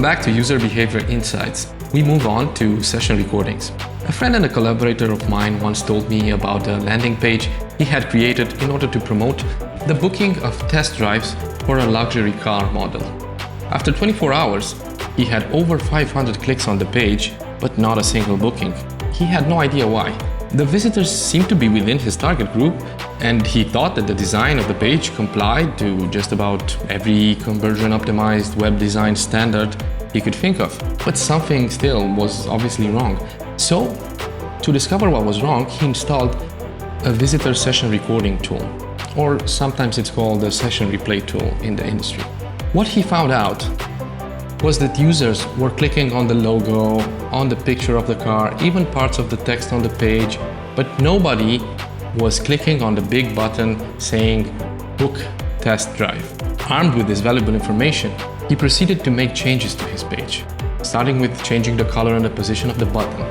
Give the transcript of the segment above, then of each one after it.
Welcome back to User Behavior Insights. We move on to session recordings. A friend and a collaborator of mine once told me about a landing page he had created in order to promote the booking of test drives for a luxury car model. After 24 hours, he had over 500 clicks on the page, but not a single booking. He had no idea why. The visitors seemed to be within his target group, and he thought that the design of the page complied to just about every conversion-optimized web design standard he could think of. But something still was obviously wrong. So, to discover what was wrong, he installed a visitor session recording tool, or sometimes it's called a session replay tool in the industry. What he found out was that users were clicking on the logo, on the picture of the car, even parts of the text on the page, but nobody was clicking on the big button saying Book Test Drive. Armed with this valuable information, he proceeded to make changes to his page, starting with changing the color and the position of the button.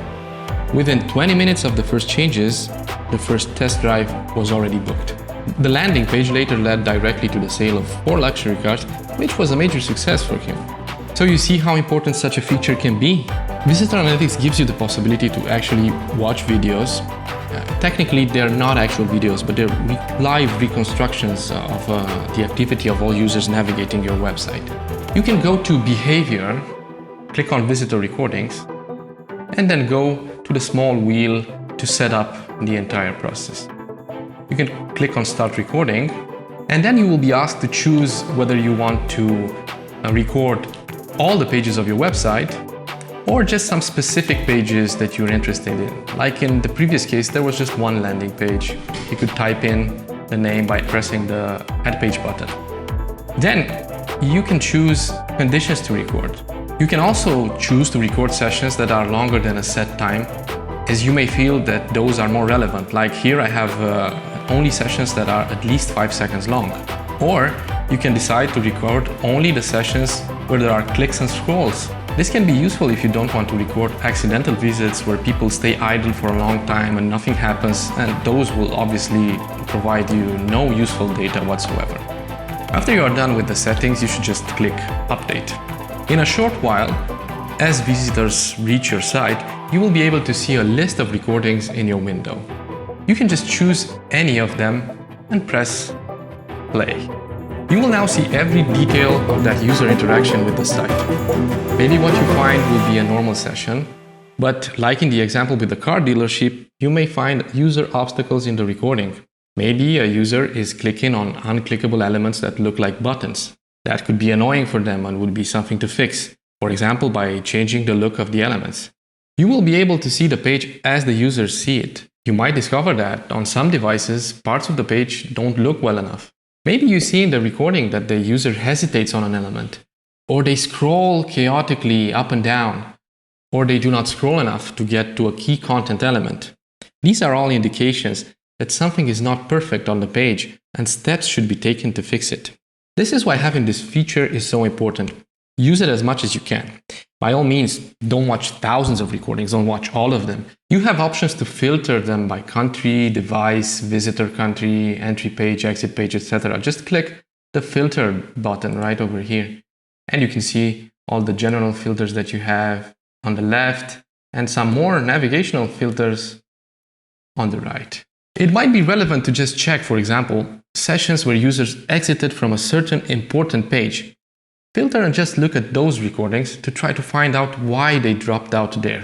Within 20 minutes of the first changes, the first test drive was already booked. The landing page later led directly to the sale of 4 luxury cars, which was a major success for him. So you see how important such a feature can be? Visitor Analytics gives you the possibility to actually watch videos. Technically, they're not actual videos, but they're live reconstructions of the activity of all users navigating your website. You can go to Behavior, click on Visitor Recordings, and then go to the small wheel to set up the entire process. You can click on Start Recording, and then you will be asked to choose whether you want to record all the pages of your website or just some specific pages that you're interested in. Like in the previous case, there was just one landing page. You could type in the name by pressing the Add Page button. Then you can choose conditions to record. You can also choose to record sessions that are longer than a set time, as you may feel that those are more relevant. Like here I have only sessions that are at least 5 seconds long. Or you can decide to record only the sessions where there are clicks and scrolls. This can be useful if you don't want to record accidental visits where people stay idle for a long time and nothing happens, and those will obviously provide you no useful data whatsoever. After you are done with the settings, you should just click Update. In a short while, as visitors reach your site, you will be able to see a list of recordings in your window. You can just choose any of them and press Play. You will now see every detail of that user interaction with the site. Maybe what you find will be a normal session, but like in the example with the car dealership, you may find user obstacles in the recording. Maybe a user is clicking on unclickable elements that look like buttons. That could be annoying for them and would be something to fix, for example by changing the look of the elements. You will be able to see the page as the users see it. You might discover that on some devices, parts of the page don't look well enough. Maybe you see in the recording that the user hesitates on an element, or they scroll chaotically up and down, or they do not scroll enough to get to a key content element. These are all indications that something is not perfect on the page and steps should be taken to fix it. This is why having this feature is so important. Use it as much as you can. By all means, don't watch thousands of recordings, don't watch all of them. You have options to filter them by country, device, visitor country, entry page, exit page, etc. Just click the filter button right over here, and you can see all the general filters that you have on the left and some more navigational filters on the right. It might be relevant to just check, for example, sessions where users exited from a certain important page. Filter and just look at those recordings to try to find out why they dropped out there.